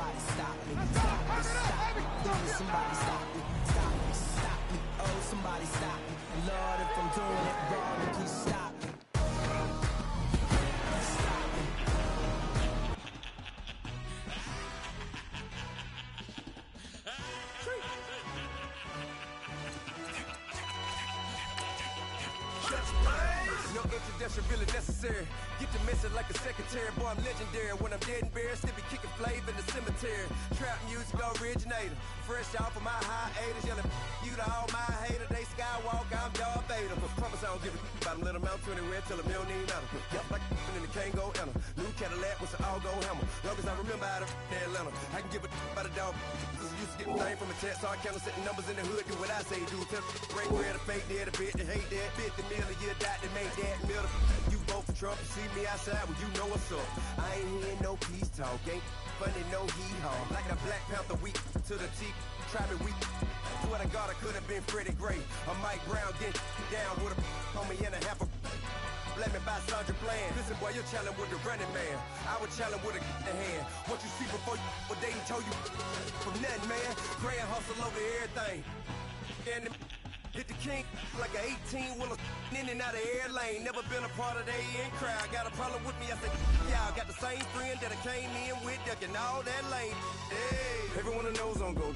somebody stop me. Stop me, stop me. Please, somebody stop me. Stop me, stop me. Oh, somebody stop me. Lord, if I'm doing it wrong, then please stop me. Stop me. No introduction really necessary. Get the message like a secretary. Boy, I'm legendary. When I'm dead and buried, still be kicking flavor in the cemetery. Trap music originator. Fresh off of my hiatus. Yelling you to all my haters. They skywalk, I'm Darth Vader. Promise I don't give a about them. Let them out to anywhere. Tell them you don't need nothing. Yep, like in the Kango enter. New Cadillac with an all-go hammer. Long as I remember out of Atlanta. I can give a about a dog. Used to get thing from a test. Hard counter, setting numbers in the hood. Do what I say, do. Tell break bread, a fake dead, a bit, they hate that. 50 million, you die to make that middle. You vote for Trump, you see me outside, well, you know what's up. I ain't hearing no peace talk, ain't funny, no hee-haw. Like a Black Panther week to the teeth, try me weak. Swear to God, I could have been Freddie Gray. Or Mike Brown, get down with a on me and a half a. Let me buy Sandra Bland. Listen, boy, you're challenging with the running man. I would challenge with a hand. What you see before you, what they told you from nothing, man. Grand hustle over everything. And hit the king like an 18-wheeler in and out of air lane. Never been a part of the in crowd. Got a problem with me, I said, y'all got the same friend that I came in with, ducking all that lane. Hey, everyone knows on go.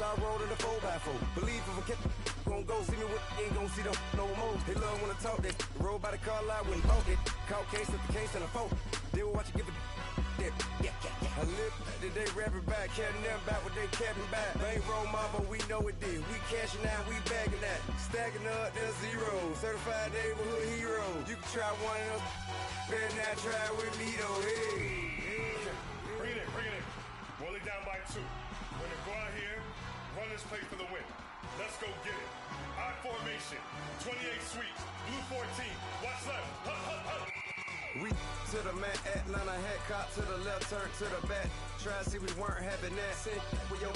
I rolled in the 4x4. Believe if I kept gon' go see me with ain't gon' see them no more. They love when I talk that. Roll by the car lot when bought it. Caught case at the case and a phone. They will watch you give a that. I live that they rapping back, caring them back what they capping back. Bankroll mob, but we know it did. We cashing out, we bagging that. Stacking up the zero. Certified neighborhood hero. You can try one of those. Better not try with me though. Hey. Bring it in. Roll it down by 2. We're gonna go out here, run this play for the win. Let's go get it. I formation, 28 sweeps, blue 14. Watch left. Hut. We to the man, Atlanta hat cop to the left, turn to the back. Try to see we weren't having that. Sit with your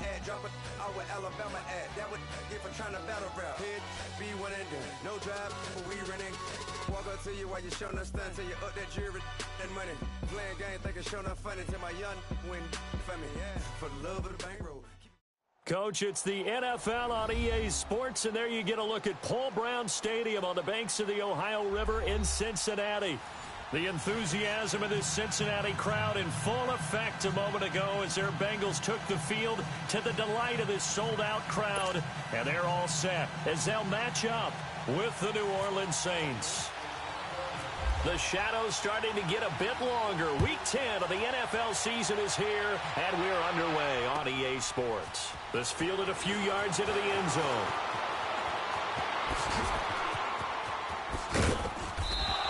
ad, drop it out with Alabama ad. That would get for trying to battle rap. Head, be one and done. No drive, but we running. Walk up to you while you showing us stun till you up that jewelry and money. Playing game, thinking show nothing funny till my young win for me. Yeah, for the love of the bankroll. Coach, it's the NFL on EA Sports, and there you get a look at Paul Brown Stadium on the banks of the Ohio River in Cincinnati. The enthusiasm of this Cincinnati crowd in full effect a moment ago as their Bengals took the field to the delight of this sold-out crowd. And they're all set as they'll match up with the New Orleans Saints. The shadows starting to get a bit longer. Week 10 of the NFL season is here, and we're underway on EA Sports. This fielded a few yards into the end zone.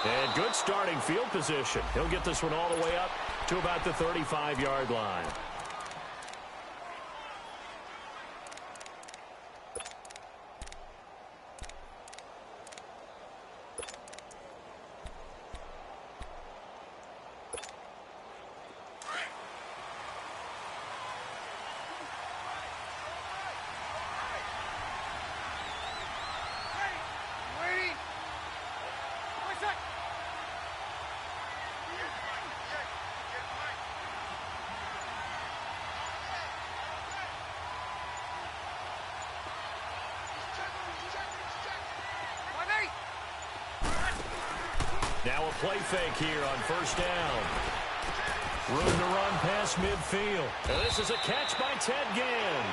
And good starting field position. He'll get this one all the way up to about the 35-yard line. Now a play fake here on first down. Room to run past midfield. And this is a catch by Ted Ginn.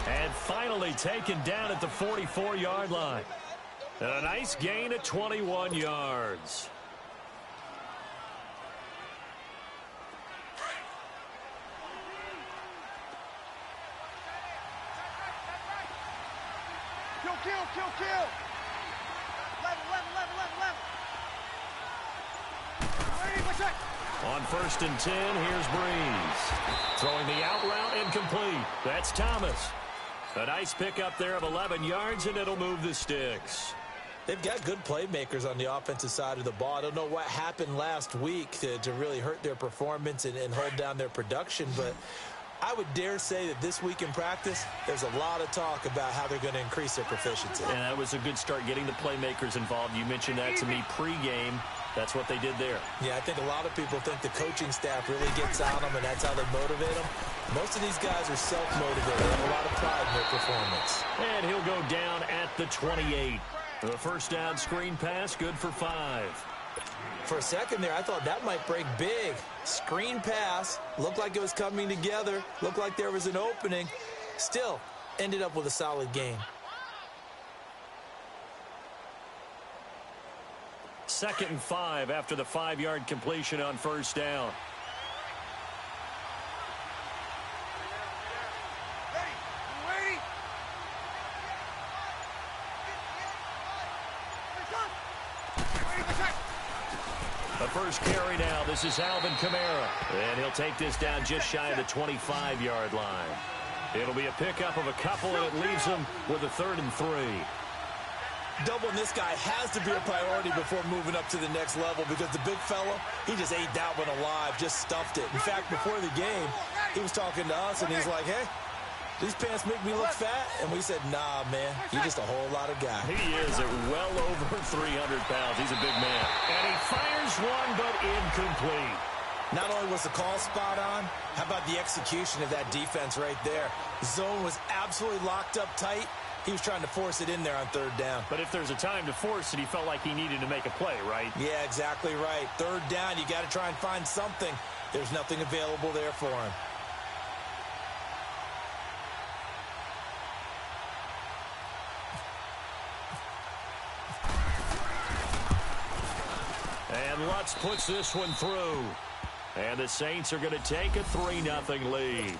And finally taken down at the 44-yard line. And a nice gain at 21 yards. Kill. Level. On first and 10, here's Breeze. Throwing the out route incomplete. That's Thomas. A nice pickup there of 11 yards, and it'll move the sticks. They've got good playmakers on the offensive side of the ball. I don't know what happened last week to really hurt their performance and hold down their production, but I would dare say that this week in practice, there's a lot of talk about how they're going to increase their proficiency. And that was a good start getting the playmakers involved. You mentioned that to me pregame. That's what they did there. Yeah, I think a lot of people think the coaching staff really gets on them, and that's how they motivate them. Most of these guys are self-motivated. They have a lot of pride in their performance. And he'll go down at the 28. The first down screen pass, good for 5. For a second there, I thought that might break big. Screen pass, looked like it was coming together, looked like there was an opening. Still, ended up with a solid game. 2nd and 5 after the 5-yard completion on first down. The first carry now. This is Alvin Kamara. And he'll take this down just shy of the 25-yard line. It'll be a pickup of a couple, and it leaves him with a 3rd and 3. Doubling this guy has to be a priority before moving up to the next level, because the big fella, he just ate that one alive, just stuffed it. In fact, before the game, he was talking to us, and he's like, hey, these pants make me look fat? And we said, nah, man, you're just a whole lot of guy. He is at well over 300 pounds. He's a big man. And he fires one, but incomplete. Not only was the call spot on, how about the execution of that defense right there? Zone was absolutely locked up tight. He was trying to force it in there on 3rd down. But if there's a time to force it, he felt like he needed to make a play, right? Yeah, exactly right. 3rd down, you got to try and find something. There's nothing available there for him. And Lutz puts this one through. And the Saints are going to take a 3-0 lead.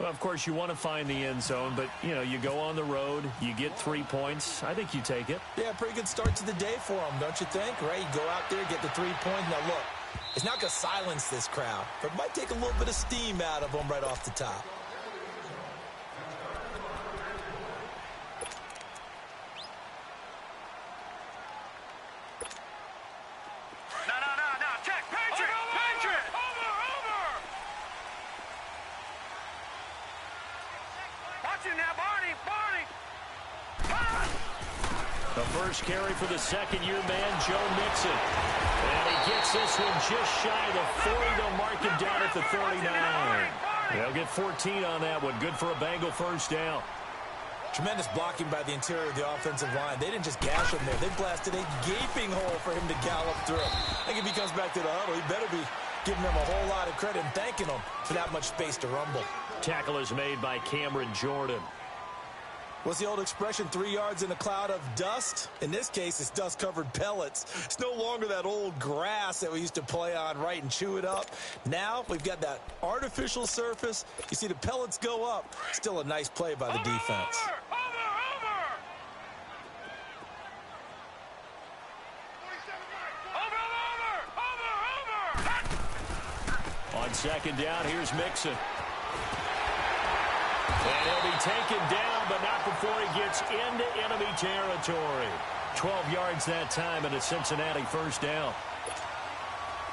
Well, of course, you want to find the end zone, but, you know, you go on the road, you get 3 points. I think you take it. Yeah, pretty good start to the day for them, don't you think? Right? You go out there, get the 3 points. Now, look, it's not going to silence this crowd, but it might take a little bit of steam out of them right off the top. The first carry for the second-year man, Joe Mixon. And he gets this one just shy of the 40. They'll mark him down at the 39. They'll get 14 on that one. Good for a Bengal first down. Tremendous blocking by the interior of the offensive line. They didn't just gash him there. They blasted a gaping hole for him to gallop through. I think if he comes back to the huddle, he better be giving them a whole lot of credit and thanking them for that much space to rumble. Tackle is made by Cameron Jordan. What's the old expression, 3 yards in a cloud of dust? In this case, it's dust-covered pellets. It's no longer that old grass that we used to play on, right, and chew it up. Now we've got that artificial surface. You see the pellets go up. Still a nice play by the defense. On second down, here's Mixon. And he'll be taken down, but not before he gets into enemy territory. 12 yards that time and a Cincinnati first down.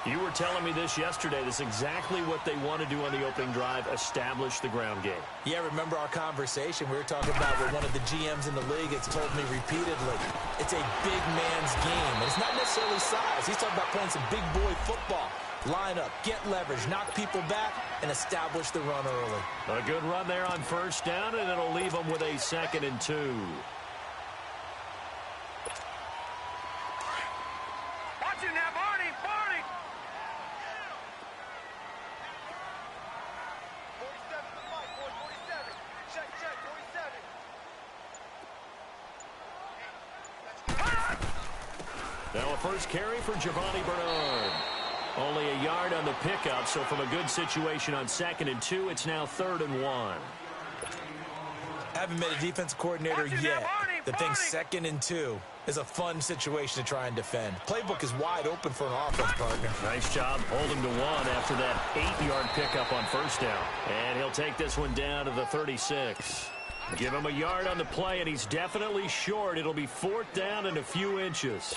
You were telling me this yesterday. This is exactly what they want to do on the opening drive, establish the ground game. Yeah, remember our conversation? We were talking about what one of the GMs in the league has told me repeatedly. It's a big man's game, and it's not necessarily size. He's talking about playing some big boy football. Line up, get leverage, knock people back, and establish the run early. A good run there on first down, and it'll leave them with a 2nd and 2. Watch it now, Barney! 47 to the fight, boy, 47. Check, 47. Now a first carry for Giovanni Bernard. Only a yard on the pickup, so from a good situation on 2nd and 2, it's now 3rd and 1. Haven't met a defensive coordinator yet that thinks 2nd and 2 is a fun situation to try and defend. Playbook is wide open for an offense partner. Nice job holding to 1 after that 8-yard pickup on first down. And he'll take this one down to the 36. Give him a yard on the play, and he's definitely short. It'll be 4th down and a few inches.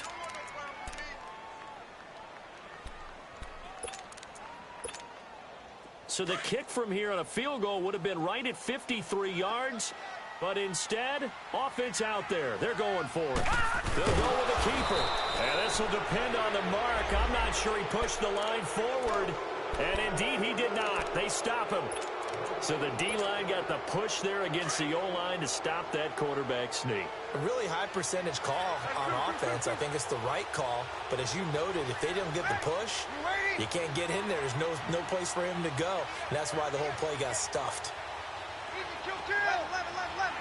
So the kick from here on a field goal would have been right at 53 yards. But instead, offense out there. They're going for it. They'll go with the keeper. And this will depend on the mark. I'm not sure he pushed the line forward. And indeed, he did not. They stop him. So the D-line got the push there against the O-line to stop that quarterback sneak. A really high percentage call on offense. I think it's the right call. But as you noted, if they didn't get the push, you can't get in there. There's no place for him to go. And that's why the whole play got stuffed. Easy, kill. 11.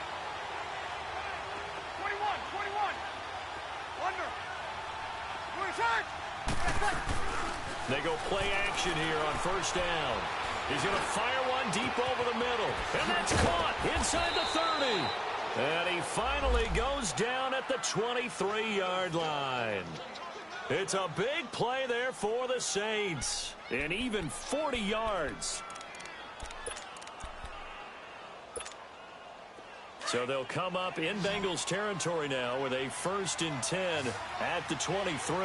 21. Under. They go play action here on first down. He's going to fire one deep over the middle. And that's caught inside the 30. And he finally goes down at the 23-yard line. It's a big play there for the Saints. And even 40 yards. So they'll come up in Bengals territory now with a 1st and 10 at the 23.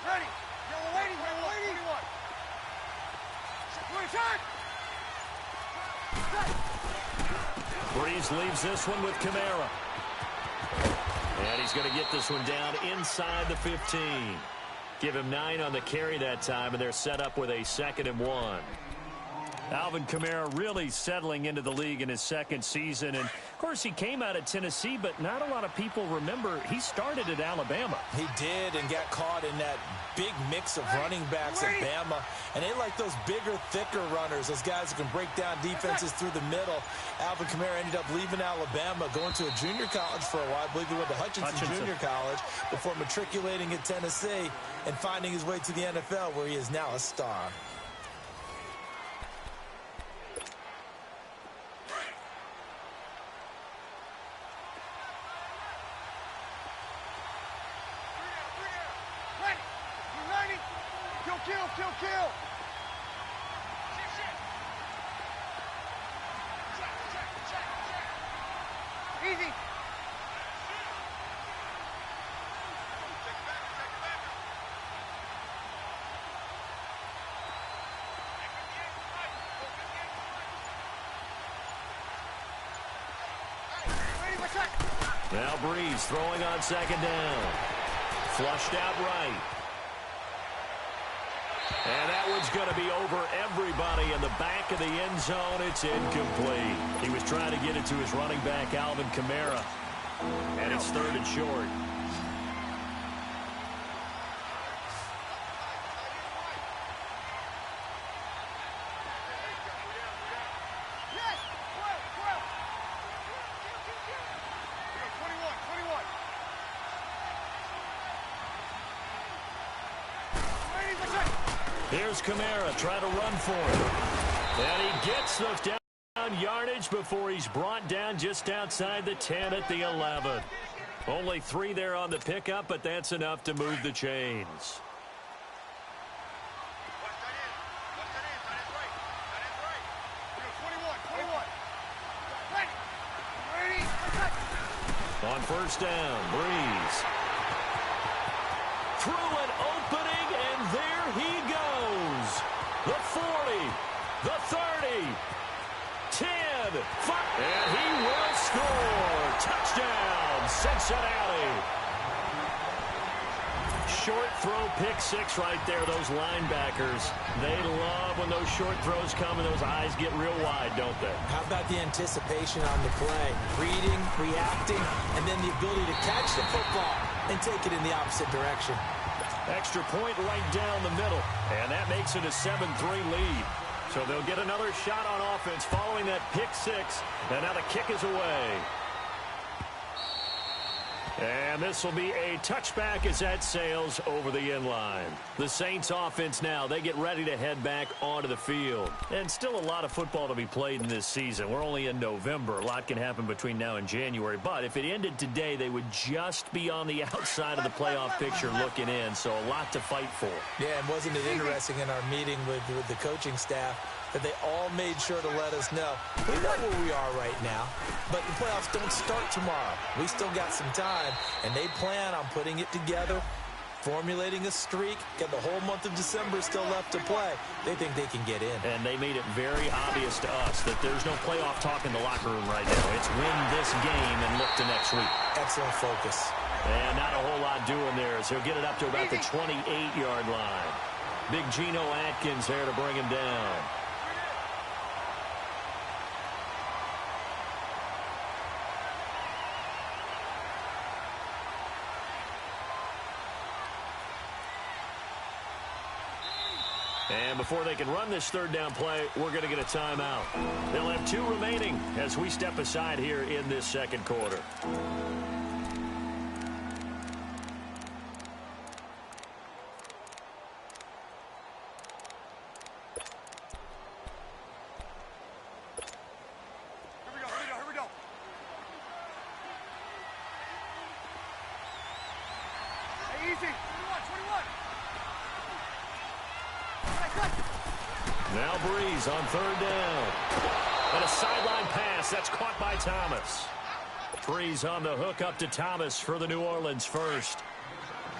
Ready. Yellow lady. 21. Breeze leaves this one with Kamara. And he's going to get this one down inside the 15. Give him 9 on the carry that time, and they're set up with a 2nd and 1. Alvin Kamara really settling into the league in his 2nd season. And, of course, he came out of Tennessee, but not a lot of people remember he started at Alabama. He did and got caught in that big mix of running backs at Bama. And they like those bigger, thicker runners, those guys who can break down defenses through the middle. Alvin Kamara ended up leaving Alabama, going to a junior college for a while. I believe he went to Hutchinson Junior College before matriculating at Tennessee and finding his way to the NFL, where he is now a star. Kill. Easy. Now Breeze throwing on 2nd down. Flushed out right. And that one's going to be over everybody in the back of the end zone. It's incomplete. He was trying to get it to his running back, Alvin Kamara. And it's 3rd and short. Here's Kamara trying to run for it. And he gets those down yardage before he's brought down just outside the 10 at the 11. Only 3 there on the pickup, but that's enough to move the chains. On first down, Breeze. Through an opening, and there he goes. The 40, the 30, 10, 5, and he will score. Touchdown, Cincinnati. Short throw, pick 6 right there. Those linebackers, they love when those short throws come and those eyes get real wide, don't they? How about the anticipation on the play? Reading, reacting, and then the ability to catch the football and take it in the opposite direction. Extra point right down the middle, and that makes it a 7-3 lead. So they'll get another shot on offense following that pick 6, and now the kick is away. And this will be a touchback as that sails over the end line. The Saints offense now, they get ready to head back onto the field. And still a lot of football to be played in this season. We're only in November. A lot can happen between now and January. But if it ended today, they would just be on the outside of the playoff picture looking in. So a lot to fight for. Yeah, and wasn't it interesting in our meeting with the coaching staff that they all made sure to let us know. We know where we are right now, but the playoffs don't start tomorrow. We still got some time, and they plan on putting it together formulating a streak, got the whole month of December still left to play. They think they can get in. And they made it very obvious to us that there's no playoff talk in the locker room right now. It's win this game and look to next week. Excellent focus. And not a whole lot doing there, so he'll get it up to about the 28-yard line. Big Geno Atkins there to bring him down. And before they can run this third down play, we're going to get a timeout. They'll have 2 remaining as we step aside here in this second quarter. Here we go. Hey, easy. 21. Now Breeze on third down. And a sideline pass. That's caught by Thomas. Breeze on the hook up to Thomas for the New Orleans first.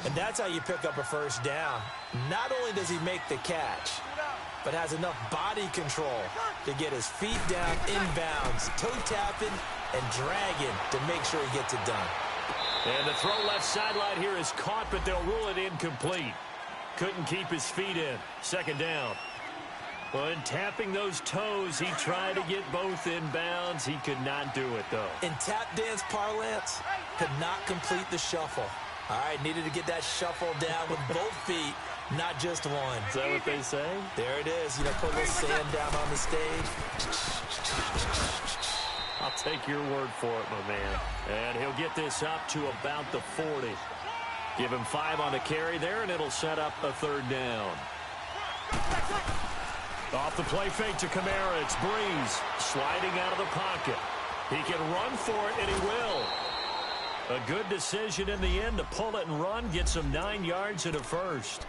And that's how you pick up a first down. Not only does he make the catch, but has enough body control to get his feet down inbounds, toe tapping and dragging to make sure he gets it done. And the throw left sideline here is caught, but they'll rule it incomplete. Couldn't keep his feet in. Second down. When tapping those toes, he tried to get both inbounds. He could not do it, though. In tap dance parlance, could not complete the shuffle. All right, needed to get that shuffle down with both feet, not just one. Is that what they say? There it is. You know, put a little sand down on the stage. I'll take your word for it, my man. And he'll get this up to about the 40. Give him 5 on the carry there, and it'll set up a third down. Off the play fake to Kamara. It's Breeze sliding out of the pocket. He can run for it, and he will. A good decision in the end to pull it and run. Gets him 9 yards and a first.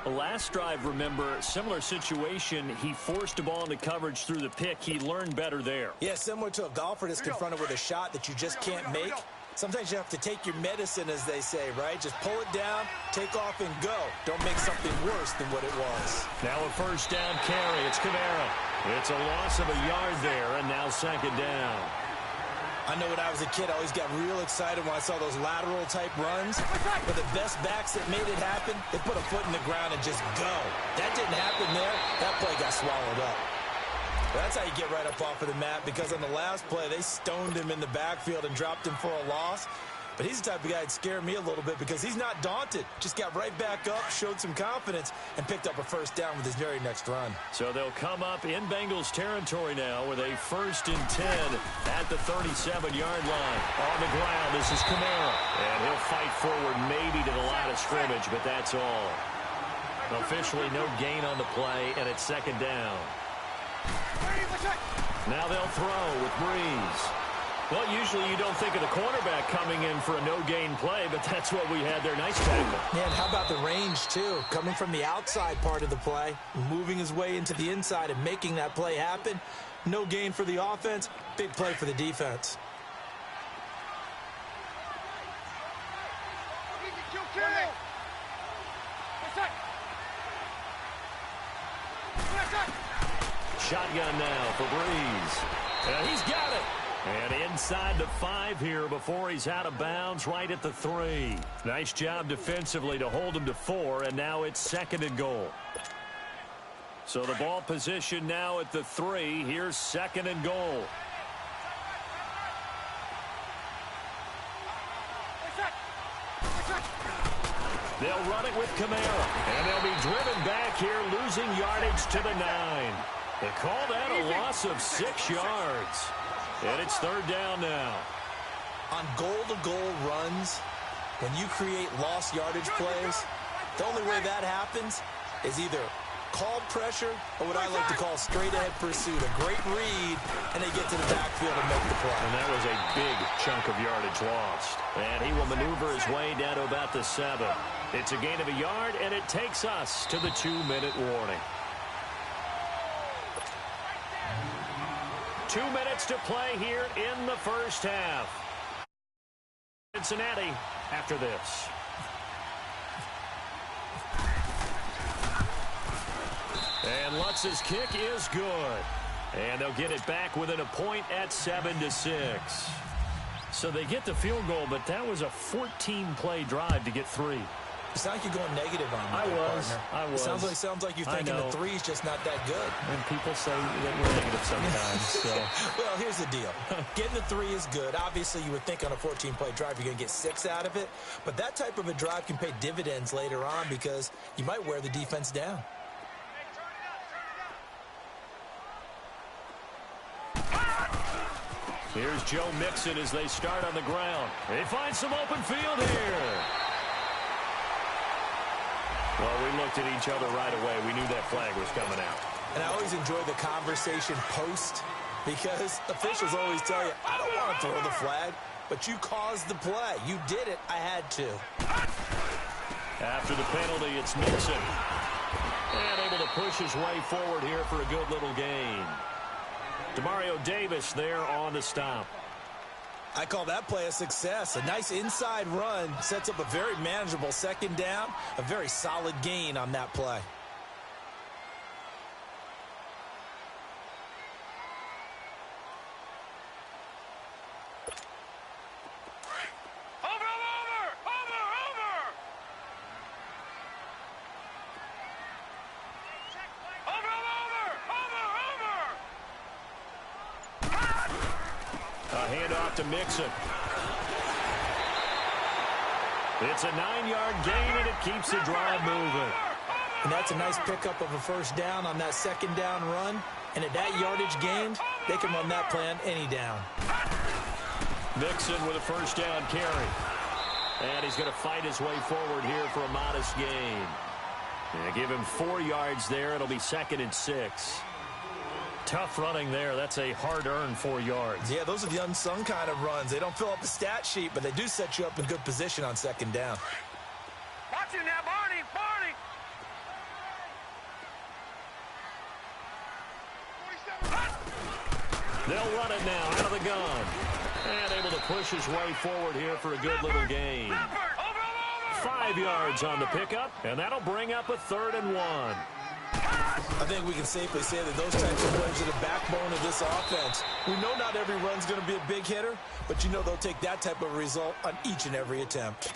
The last drive, remember, similar situation. He forced the ball into coverage through the pick. He learned better there. Yeah, similar to a golfer that's confronted with a shot that you just can't make. Sometimes you have to take your medicine, as they say, right? Just pull it down, take off, and go. Don't make something worse than what it was. Now a first down carry. It's Kamara. It's a loss of a yard there, and now second down. I know when I was a kid, I always got real excited when I saw those lateral-type runs. But the best backs that made it happen, they put a foot in the ground and just go. That didn't happen there. That play got swallowed up. That's how you get right up off of the mat, because on the last play, they stoned him in the backfield and dropped him for a loss. But he's the type of guy that scared me a little bit because he's not daunted. Just got right back up, showed some confidence, and picked up a first down with his very next run. So they'll come up in Bengals territory now with a 1st and 10 at the 37-yard line. On the ground, this is Kamara. And he'll fight forward maybe to the line of scrimmage, but that's all. Officially no gain on the play, and it's second down. Now they'll throw with Breeze. Well, usually you don't think of the cornerback coming in for a no-gain play, but that's what we had there. Nice tackle. Man, how about the range, too? Coming from the outside part of the play, moving his way into the inside and making that play happen. No gain for the offense, big play for the defense. Shotgun now for Breeze. And he's got it. And inside the 5 here before he's out of bounds, right at the 3. Nice job defensively to hold him to 4, and now it's second and goal. So the ball position now at the 3. Here's second and goal. They'll run it with Kamara, and they'll be driven back here, losing yardage to the 9. They call that a loss of 6 yards. And it's third down now. On goal-to-goal runs, when you create lost yardage plays, the only way that happens is either called pressure or what I like to call straight-ahead pursuit. A great read, and they get to the backfield and make the play. And that was a big chunk of yardage lost. And he will maneuver his way down to about the 7. It's a gain of a yard, and it takes us to the 2-minute warning. 2 minutes to play here in the first half. Cincinnati after this. Davis's kick is good. And they'll get it back within a point at 7-6. So they get the field goal, but that was a 14-play drive to get 3. It's not like you're going negative on me. I was. It sounds like you're thinking the 3 is just not that good. And people say that we're negative sometimes. So. Well, here's the deal. Getting the 3 is good. Obviously, you would think on a 14-play drive you're going to get 6 out of it. But that type of a drive can pay dividends later on because you might wear the defense down. Here's Joe Mixon as they start on the ground. They find some open field here. Well, we looked at each other right away. We knew that flag was coming out. And I always enjoy the conversation post because officials always tell you, I don't want to throw the flag, but you caused the play. You did it. I had to. After the penalty, it's Mixon. And able to push his way forward here for a good little gain. Demario Davis there on the stop. I call that play a success. A nice inside run sets up a very manageable second down. A very solid gain on that play. To Mixon. It's a 9-yard gain, and it keeps the drive moving. And that's a nice pickup of a first down on that second down run. And at that yardage gained, they can run that play on any down. Mixon with a first down carry. And he's going to fight his way forward here for a modest gain. Yeah, give him 4 yards there. It'll be 2nd and 6. Tough running there. That's a hard-earned 4 yards. Yeah, those are the unsung kind of runs. They don't fill up the stat sheet, but they do set you up in good position on second down. Watch it now, Barney! Barney! 47. They'll run it now out of the gun. And able to push his way forward here for a good little gain. 5 yards on the pickup, and that'll bring up a 3rd and 1. I think we can safely say that those types of plays are the backbone of this offense. We know not every run's going to be a big hitter, but you know they'll take that type of result on each and every attempt.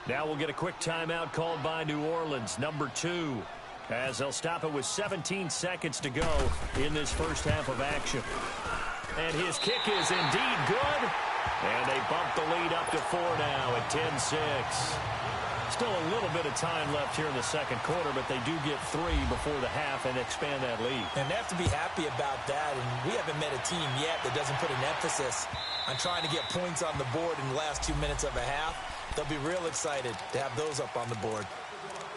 Now we'll get a quick timeout called by New Orleans, number 2, as they'll stop it with 17 seconds to go in this first half of action. And his kick is indeed good, and they bump the lead up to 4 now at 10-6. Still a little bit of time left here in the second quarter, but they do get 3 before the half and expand that lead. And they have to be happy about that, and we haven't met a team yet that doesn't put an emphasis on trying to get points on the board in the last 2 minutes of a half. They'll be real excited to have those up on the board.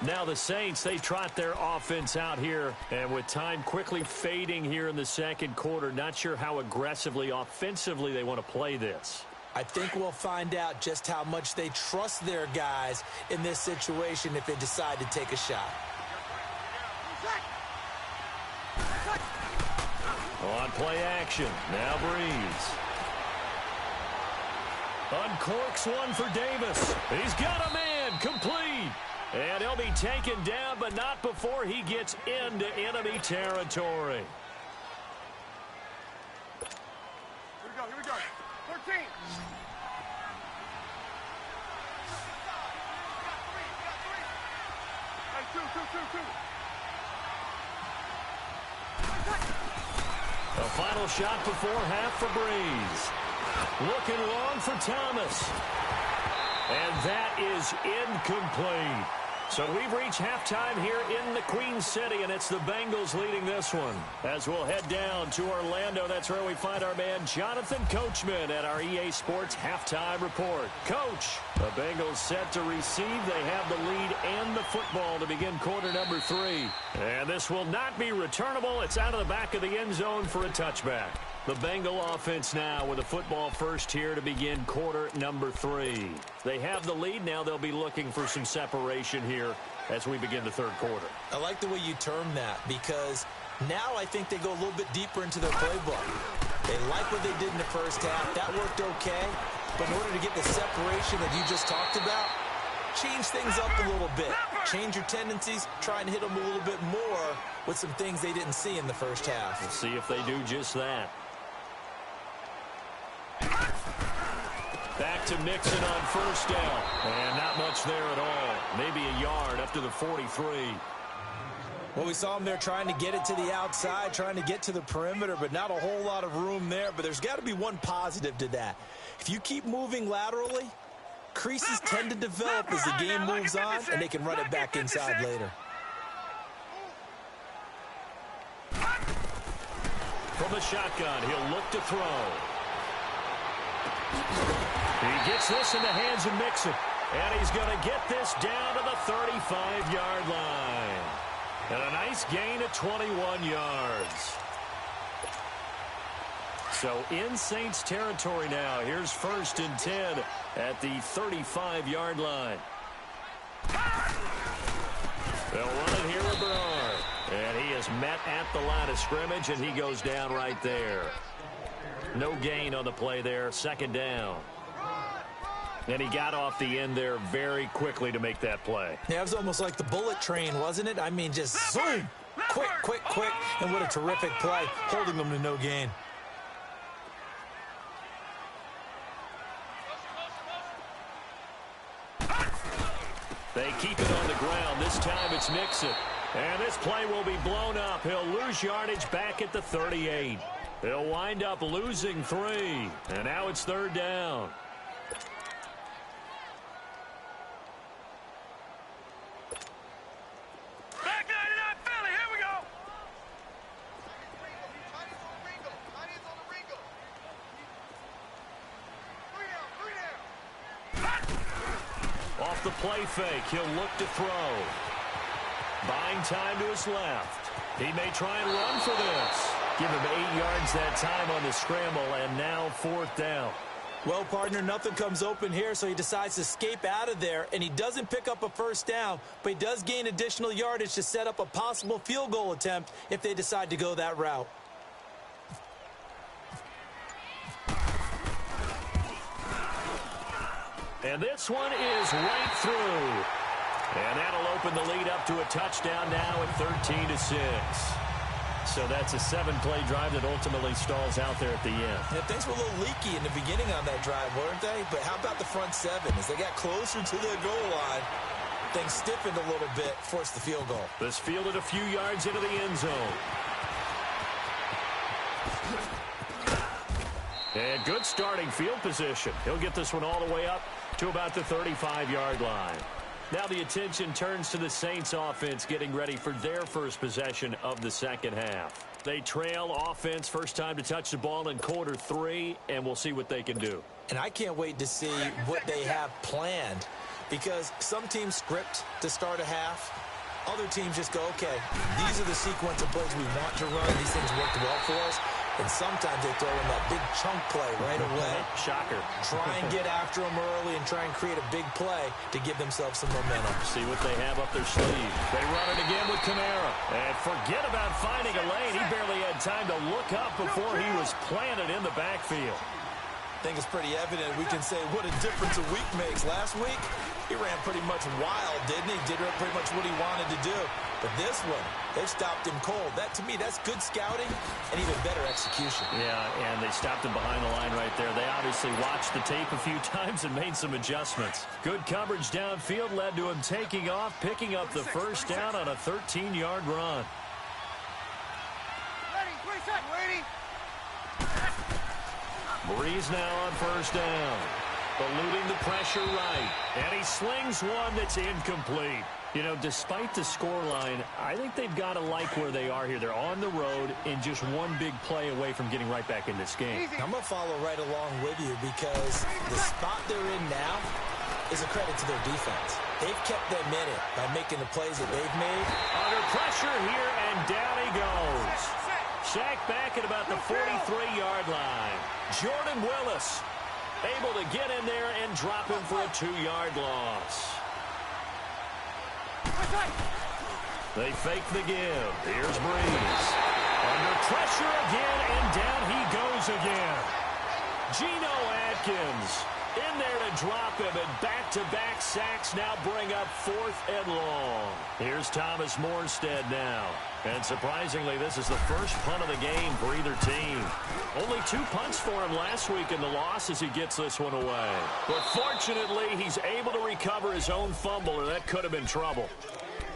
Now the Saints, they trot their offense out here, and with time quickly fading here in the second quarter, not sure how aggressively, offensively they want to play this. I think we'll find out just how much they trust their guys in this situation if they decide to take a shot. On play action, now Breeze. Uncorks one for Davis. He's got a man, complete. And he'll be taken down, but not before he gets into enemy territory. Here we go. 13. A final shot before half for Breeze. Looking long for Thomas. And that is incomplete. So we've reached halftime here in the Queen City, and it's the Bengals leading this one. As we'll head down to Orlando, that's where we find our man Jonathan Coachman at our EA Sports Halftime Report. Coach, the Bengals set to receive. They have the lead and the football to begin quarter number 3. And this will not be returnable. It's out of the back of the end zone for a touchback. The Bengal offense now with a football first here to begin quarter number 3. They have the lead. Now they'll be looking for some separation here as we begin the third quarter. I like the way you term that because now I think they go a little bit deeper into their playbook. They like what they did in the first half. That worked okay. But in order to get the separation that you just talked about, change things up a little bit. Change your tendencies, try and hit them a little bit more with some things they didn't see in the first half. We'll see if they do just that. Back to Mixon on first down. And not much there at all. Maybe a yard up to the 43. Well, we saw him there trying to get it to the outside, trying to get to the perimeter, but not a whole lot of room there. But there's got to be one positive to that. If you keep moving laterally, creases tend to develop as the game moves on, and they can run it back inside later. From the shotgun, he'll look to throw. He gets this in the hands of Mixon, and he's going to get this down to the 35-yard line. And a nice gain of 21 yards. So in Saints territory now. Here's 1st and 10 at the 35-yard line. They'll run it here with Bernard. And he is met at the line of scrimmage, and he goes down right there. No gain on the play there. 2nd down. And he got off the end there very quickly to make that play. Yeah, it was almost like the bullet train, wasn't it? I mean, just zoom, quick, quick, quick. And what a terrific play, holding them to no gain. They keep it on the ground. This time it's Mixon. And this play will be blown up. He'll lose yardage back at the 38. He'll wind up losing 3. And now it's 3rd down. Off the play fake, he'll look to throw. Buying time to his left. He may try and run for this. Give him 8 yards that time on the scramble, and now 4th down. Well, partner, nothing comes open here, so he decides to escape out of there, and he doesn't pick up a 1st down, but he does gain additional yardage to set up a possible field goal attempt if they decide to go that route. And this one is right through. And that'll open the lead up to a touchdown now at 13-6. So that's a 7-play drive that ultimately stalls out there at the end. Yeah, things were a little leaky in the beginning on that drive, weren't they? But how about the front 7? As they got closer to the goal line, things stiffened a little bit, forced the field goal. This fielded a few yards into the end zone. And good starting field position. He'll get this one all the way up to about the 35-yard line. Now the attention turns to the Saints offense getting ready for their first possession of the 2nd half. They trail offense first time to touch the ball in quarter 3, and we'll see what they can do. And I can't wait to see what they have planned, because some teams script to start a half. Other teams just go, okay, these are the sequence of plays we want to run. These things worked well for us. And sometimes they throw in that big chunk play right away. Shocker. Try and get after them early and try and create a big play to give themselves some momentum. See what they have up their sleeve. They run it again with Kamara. And forget about finding a lane. He barely had time to look up before he was planted in the backfield. I think it's pretty evident. We can say what a difference a week makes. Last week, he ran pretty much wild, didn't he? Did pretty much what he wanted to do. But this one, they've stopped him cold. That, to me, that's good scouting and even better execution. Yeah, and they stopped him behind the line right there. They obviously watched the tape a few times and made some adjustments. Good coverage downfield led to him taking off, picking up the 1st down on a 13-yard run. Ready. Breeze now on 1st down. Eluding the pressure right. And he slings one that's incomplete. You know, despite the scoreline, I think they've got to like where they are here. They're on the road and just one big play away from getting right back in this game. I'm going to follow right along with you because the spot they're in now is a credit to their defense. They've kept them in it by making the plays that they've made. Under pressure here, and down he goes. Sacked back at about the 43-yard line. Jordan Willis able to get in there and drop him for a 2-yard loss. They fake the give. Here's Breeze. Under pressure again, and down he goes again. Geno Atkins In there to drop him, and back-to-back sacks now bring up 4th and long. Here's Thomas Morstead now. And surprisingly, this is the first punt of the game for either team. Only 2 punts for him last week in the loss as he gets this one away. But fortunately, he's able to recover his own fumble, or that could have been trouble.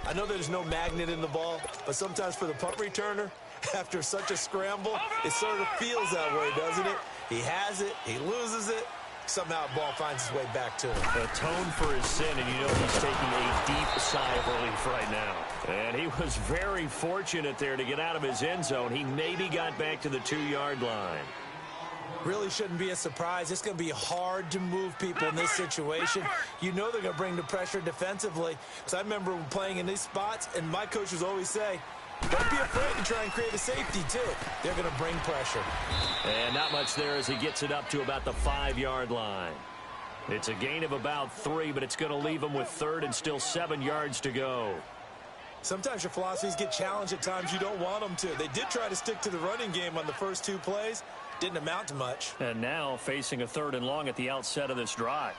I know there's no magnet in the ball, but sometimes for the punt returner, after such a scramble, it sort of feels that way, doesn't it? He has it, he loses it. Somehow the ball finds its way back to him. Atone for his sin, and you know he's taking a deep sigh of relief right now. And he was very fortunate there to get out of his end zone. He maybe got back to the 2-yard line. Really shouldn't be a surprise. It's going to be hard to move people in this situation. You know they're going to bring the pressure defensively. Because I remember playing in these spots, and my coaches always say, don't be afraid to try and create a safety, too. They're going to bring pressure. And not much there as he gets it up to about the 5-yard line. It's a gain of about 3, but it's going to leave him with 3rd and still 7 yards to go. Sometimes your philosophies get challenged at times you don't want them to. They did try to stick to the running game on the first 2 plays. Didn't amount to much. And now facing a 3rd and long at the outset of this drive.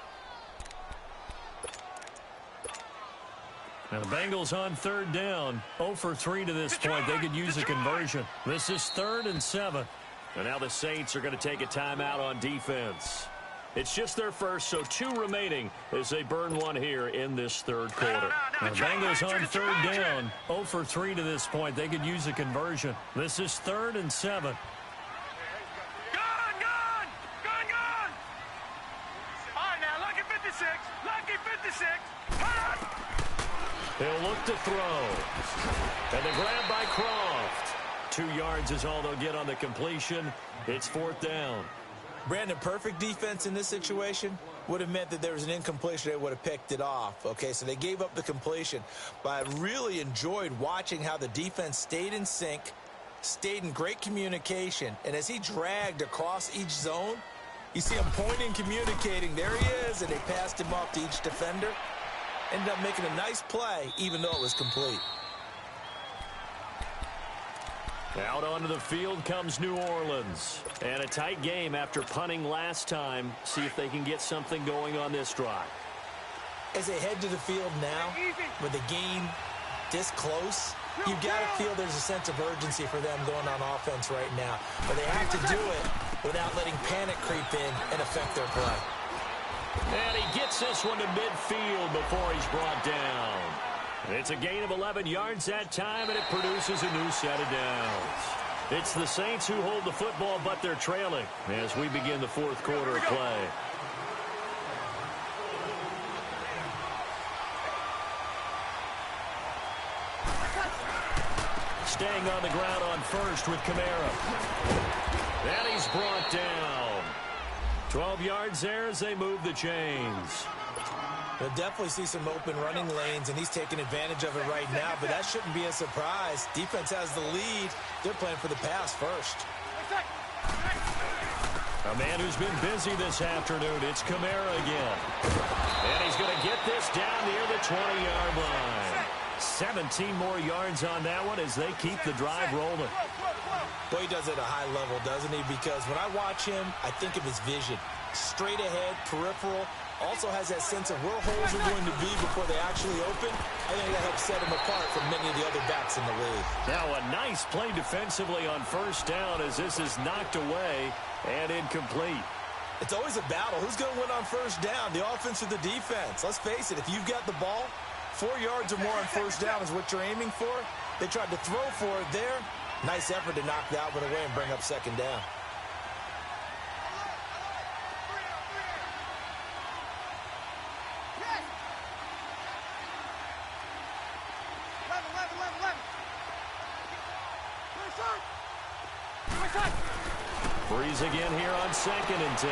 And the Bengals on 3rd down. 0 for 3 to this point. They could use a conversion. This is 3rd and 7. And now the Saints are going to take a timeout on defense. It's just their first, so 2 remaining as they burn 1 here in this 3rd quarter. And the Bengals on 3rd down. 0 for 3 to this point. They could use a conversion. This is 3rd and 7. He'll look to throw. And the grab by Croft. 2 yards is all they'll get on the completion. It's 4th down. Brandon, perfect defense in this situation would have meant that there was an incompletion. They would have picked it off. Okay, so they gave up the completion. But I really enjoyed watching how the defense stayed in sync, stayed in great communication. And as he dragged across each zone, you see him pointing, communicating. There he is, and they passed him off to each defender. Ended up making a nice play, even though it was complete. Out onto the field comes New Orleans. And a tight game after punting last time. See if they can get something going on this drive. As they head to the field now, with the game this close, you've got to feel there's a sense of urgency for them going on offense right now. But they have to do it without letting panic creep in and affect their play. And he gets this one to midfield before he's brought down. It's a gain of 11 yards that time, and it produces a new set of downs. It's the Saints who hold the football, but they're trailing as we begin the 4th quarter of play. Staying on the ground on first with Kamara. And he's brought down. 12 yards there as they move the chains. They'll definitely see some open running lanes, and he's taking advantage of it right now, but that shouldn't be a surprise. Defense has the lead. They're playing for the pass first. A man who's been busy this afternoon, it's Kamara again. And he's going to get this down near the 20-yard line. 17 more yards on that one as they keep the drive rolling. Boy, he does it at a high level, doesn't he? Because when I watch him, I think of his vision. Straight ahead, peripheral. Also has that sense of where holes are going to be before they actually open. I think that helps set him apart from many of the other backs in the league. Now a nice play defensively on 1st down as this is knocked away and incomplete. It's always a battle. Who's going to win on 1st down, the offense or the defense? Let's face it, if you've got the ball, 4 yards or more on 1st down is what you're aiming for. They tried to throw for it there. Nice effort to knock that one away and bring up 2nd down. Breeze again here on 2nd and 10.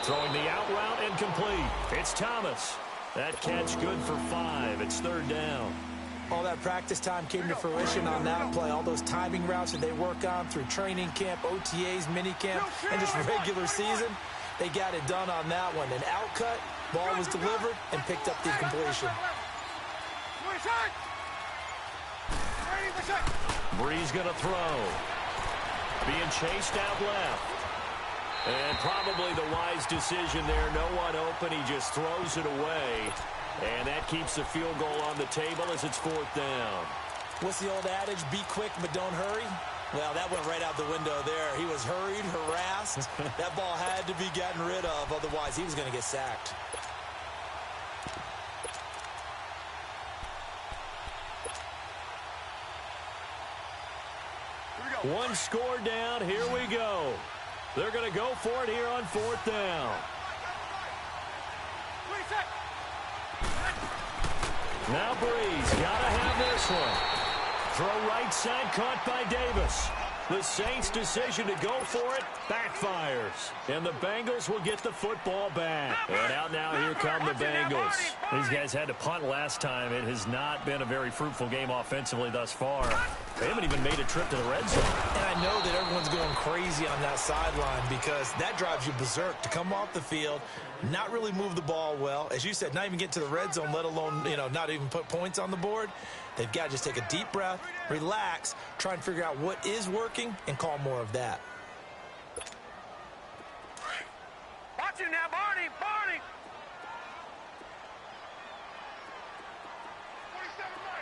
Throwing the out route and complete. It's Thomas. That catch good for 5. It's 3rd down. All that practice time came to fruition on that play. All those timing routes that they work on through training camp, OTAs, mini camp, and just regular season, they got it done on that one. An out cut, ball was delivered, and picked up the completion. Breeze going to throw. Being chased out left. And probably the wise decision there. No one open. He just throws it away. And that keeps the field goal on the table as it's 4th down. What's the old adage? Be quick, but don't hurry. Well, that went right out the window there. He was hurried, harassed. That ball had to be gotten rid of. Otherwise, he was going to get sacked. One score down. Here we go. They're going to go for it here on 4th down. Now Breeze got to have this one. Throw right side, caught by Davis. The Saints' decision to go for it backfires. And the Bengals will get the football back. And out now, here come the Bengals. These guys had to punt last time. It has not been a very fruitful game offensively thus far. They haven't even made a trip to the red zone. And I know that everyone's going crazy on that sideline because that drives you berserk to come off the field, not really move the ball well. As you said, not even get to the red zone, let alone, not even put points on the board. They've got to just take a deep breath, relax, try and figure out what is working, and call more of that. Watch you now, Barney! Barney!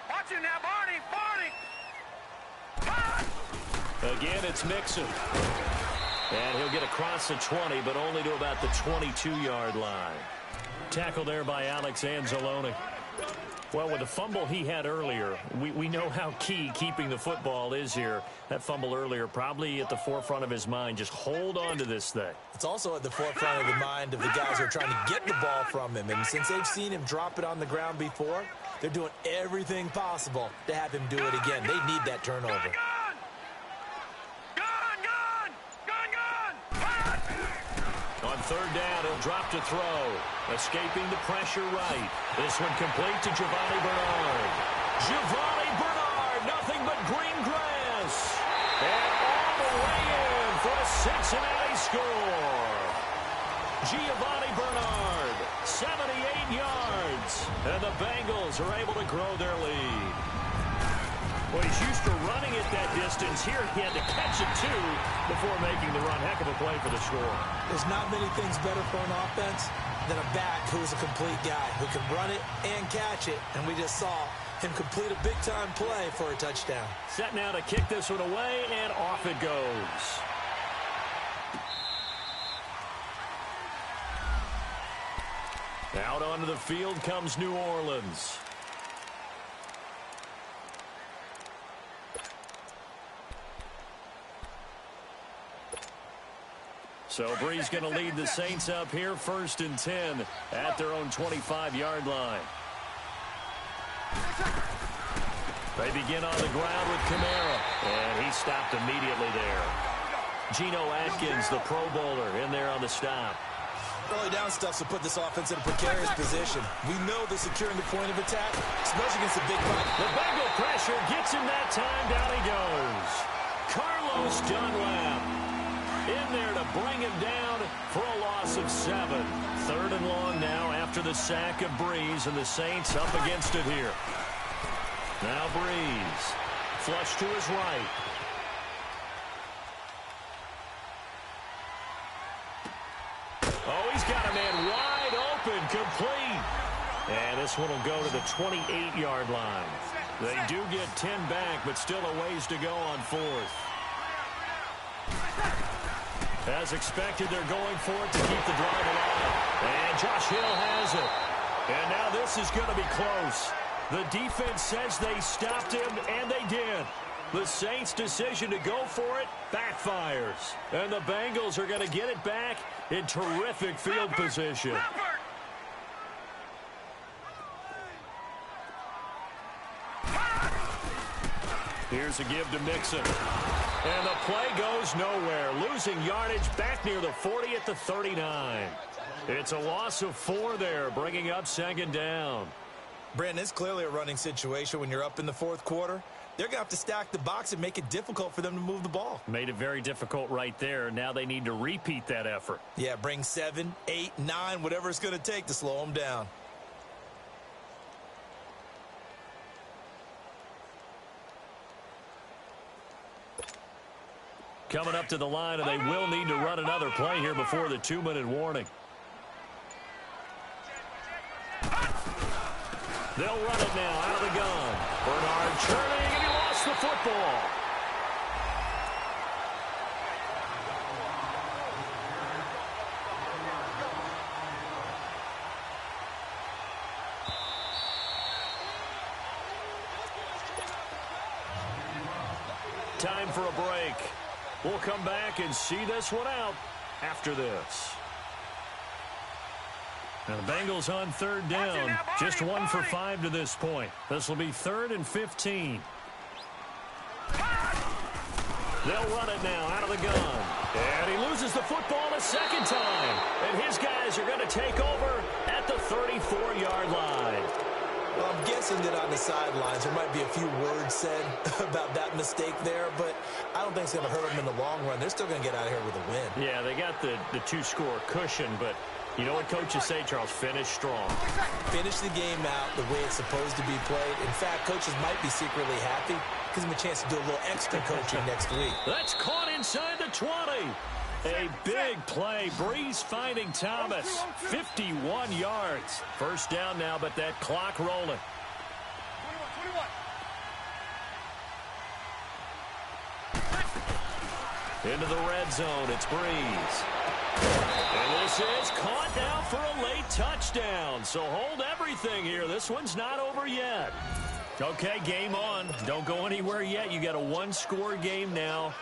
Watch you now, Barney! Barney! Again, it's Mixon. And he'll get across the 20, but only to about the 22-yard line. Tackle there by Alex Anzalone. Well, with the fumble he had earlier, we know how key keeping the football is here. That fumble earlier probably at the forefront of his mind. Just hold on to this thing. It's also at the forefront of the mind of the guys who are trying to get the ball from him. And since they've seen him drop it on the ground before, they're doing everything possible to have him do it again. They need that turnover. On 3rd down, he'll drop to throw. Escaping the pressure right. This one complete to Giovanni Bernard. Giovanni Bernard, nothing but green grass. And all the way in for a Cincinnati score. Giovanni Bernard, 78 yards. And the Bengals are able to grow their lead. Well, he's used to running it that distance. Here he had to catch it, too, before making the run. Heck of a play for the score. There's not many things better for an offense than a back who is a complete guy who can run it and catch it. And we just saw him complete a big-time play for a touchdown. Set now to kick this one away, and off it goes. Out onto the field comes New Orleans. So Breeze going to lead the Saints up here 1st and 10 at their own 25-yard line. They begin on the ground with Kamara, and he stopped immediately there. Geno Atkins, the Pro Bowler, in there on the stop. Early down stuff to put this offense in a precarious position. We know they're securing the point of attack, especially against the big body. The Bengal pressure gets him that time. Down he goes. Carlos Dunlap in there to bring him down for a loss of 7. 3rd and long now after the sack of Breeze, and the Saints up against it here. Now Breeze, flush to his right. Oh, he's got a man wide open, complete. And this one will go to the 28-yard line. They do get 10 back, but still a ways to go on 4th. As expected, they're going for it to keep the drive alive. And Josh Hill has it. And now this is going to be close. The defense says they stopped him, and they did. The Saints' decision to go for it backfires. And the Bengals are going to get it back in terrific field position. Here's a give to Mixon. And the play goes nowhere. Losing yardage back near the 40 at the 39. It's a loss of 4 there, bringing up 2nd down. Brandon, it's clearly a running situation when you're up in the 4th quarter. They're going to have to stack the box and make it difficult for them to move the ball. Made it very difficult right there. Now they need to repeat that effort. Yeah, bring 7, 8, 9, whatever it's going to take to slow them down. coming up to the line, and they will need to run another play here before the 2-minute warning. They'll run it now out of the gun. Bernard turning, and he lost the football. Time for a break. We'll come back and see this one out after this. Now the Bengals on third down. Just 1 for 5 to this point. This will be 3rd and 15. They'll run it now out of the gun. And he loses the football a second time. And his guys are going to take over at the 34-yard line. Well, I'm guessing that on the sidelines there might be a few words said about that mistake there, but I don't think it's going to hurt them in the long run. They're still going to get out of here with a win. Yeah, they got the 2-score cushion, but you know what coaches say, Charles? Finish strong. Finish the game out the way it's supposed to be played. In fact, coaches might be secretly happy. Gives them a chance to do a little extra coaching next week. That's caught inside the 20. A big play. Breeze finding Thomas. 51 yards. First down now, but that clock rolling. 21. Into the red zone. It's Breeze. And this is caught now for a late touchdown. So hold everything here. This one's not over yet. Okay, game on. Don't go anywhere yet. You got a 1-score game now.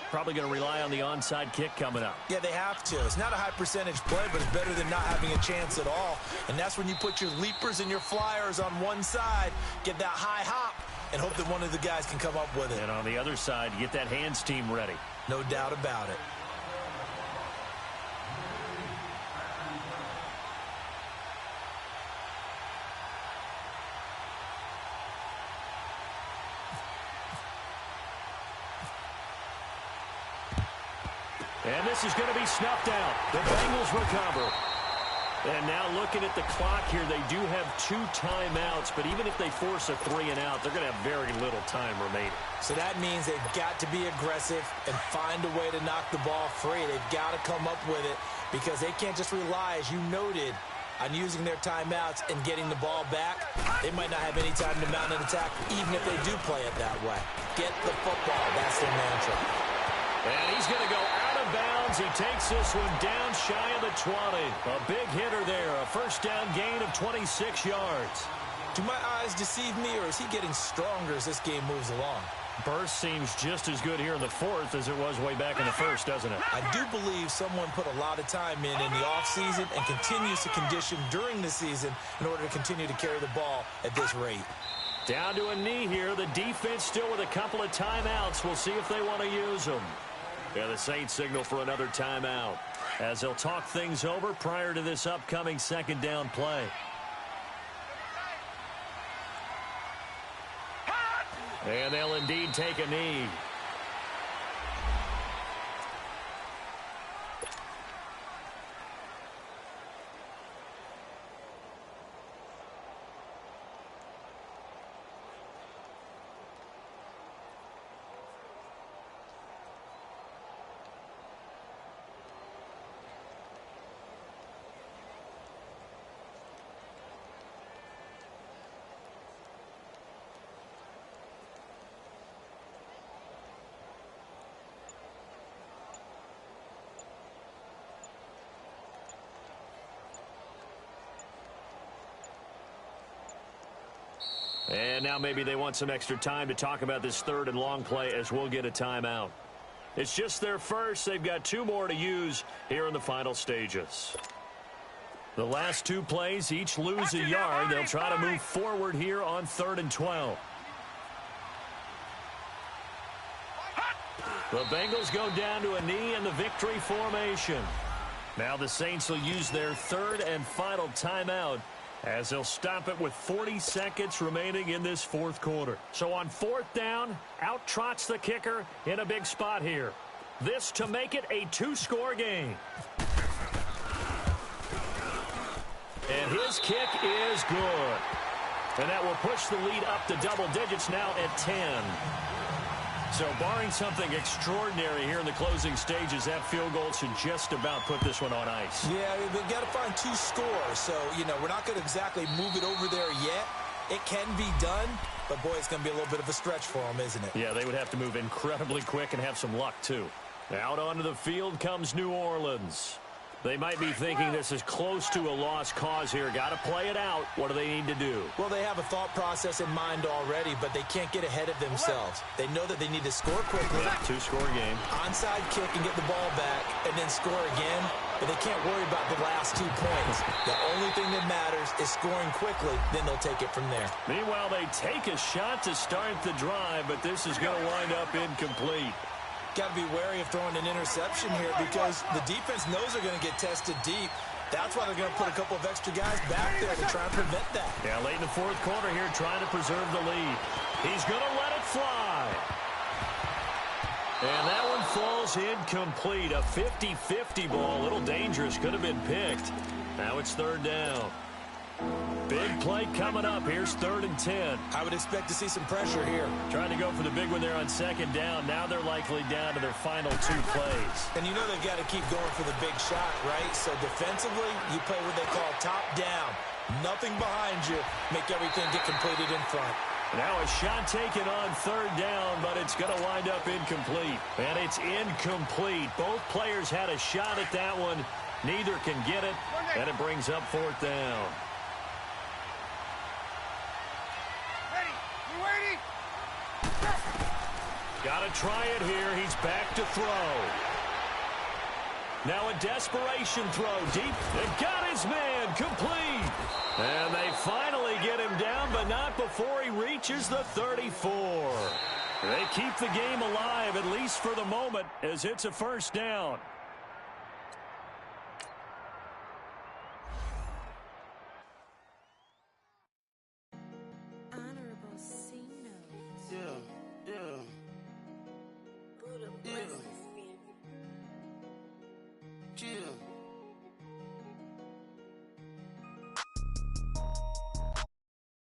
Probably going to rely on the onside kick coming up. Yeah, they have to. It's not a high percentage play, but it's better than not having a chance at all. And that's when you put your leapers and your flyers on one side, get that high hop, and hope that one of the guys can come up with it. And on the other side, get that hands team ready. No doubt about it. And this is going to be snuffed out. The Bengals recover. And now looking at the clock here, they do have 2 timeouts, but even if they force a 3-and-out, they're going to have very little time remaining. So that means they've got to be aggressive and find a way to knock the ball free. They've got to come up with it because they can't just rely, as you noted, on using their timeouts and getting the ball back. They might not have any time to mount an attack, even if they do play it that way. Get the football. That's their mantra. And he's going to go out of bounds. He takes this one down shy of the 20. A big hitter there. A first down gain of 26 yards. Do my eyes deceive me, or is he getting stronger as this game moves along? Burst seems just as good here in the 4th as it was way back in the 1st, doesn't it? I do believe someone put a lot of time in the offseason and continues to condition during the season in order to continue to carry the ball at this rate. Down to a knee here. The defense still with a couple of timeouts. We'll see if they want to use them. Yeah, the Saints signal for another timeout as they'll talk things over prior to this upcoming 2nd down play. And they'll indeed take a knee. And now maybe they want some extra time to talk about this 3rd and long play as we'll get a timeout. It's just their first. They've got 2 more to use here in the final stages. The last 2 plays each lose a yard. They'll try to move forward here on 3rd and 12. The Bengals go down to a knee in the victory formation. Now the Saints will use their 3rd and final timeout as they'll stop it with 40 seconds remaining in this 4th quarter. So on 4th down, out trots the kicker in a big spot here. This to make it a 2-score game. And his kick is good. And that will push the lead up to double digits now at 10. So barring something extraordinary here in the closing stages, that field goal should just about put this one on ice. Yeah, we've got to find 2 scores. So, we're not going to exactly move it over there yet. It can be done, but, boy, it's going to be a little bit of a stretch for them, isn't it? Yeah, they would have to move incredibly quick and have some luck, too. Out onto the field comes New Orleans. They might be thinking this is close to a lost cause here. Got to play it out. What do they need to do? Well, they have a thought process in mind already, but they can't get ahead of themselves. They know that they need to score quickly. 2-score game. Onside kick and get the ball back and then score again, but they can't worry about the last 2 points. The only thing that matters is scoring quickly, then they'll take it from there. Meanwhile, they take a shot to start the drive, but this is going to wind up incomplete. Got to be wary of throwing an interception here because the defense knows they're going to get tested deep. That's why they're going to put a couple of extra guys back there to try and prevent that. Yeah, late in the 4th quarter here, trying to preserve the lead. He's going to let it fly. And that one falls incomplete. A 50-50 ball. A little dangerous. Could have been picked. Now it's 3rd down. Big play coming up. Here's 3rd and 10. I would expect to see some pressure here. Trying to go for the big one there on 2nd down. Now they're likely down to their final 2 plays. And they've got to keep going for the big shot, right? So defensively, you play what they call top down. Nothing behind you. Make everything get completed in front. Now a shot taken on 3rd down, but it's going to wind up incomplete. And it's incomplete. Both players had a shot at that one. Neither can get it, and it brings up 4th down. Got to try it here. He's back to throw. Now a desperation throw deep. They've got his man complete. And they finally get him down, but not before he reaches the 34. They keep the game alive, at least for the moment, as it's a 1st down.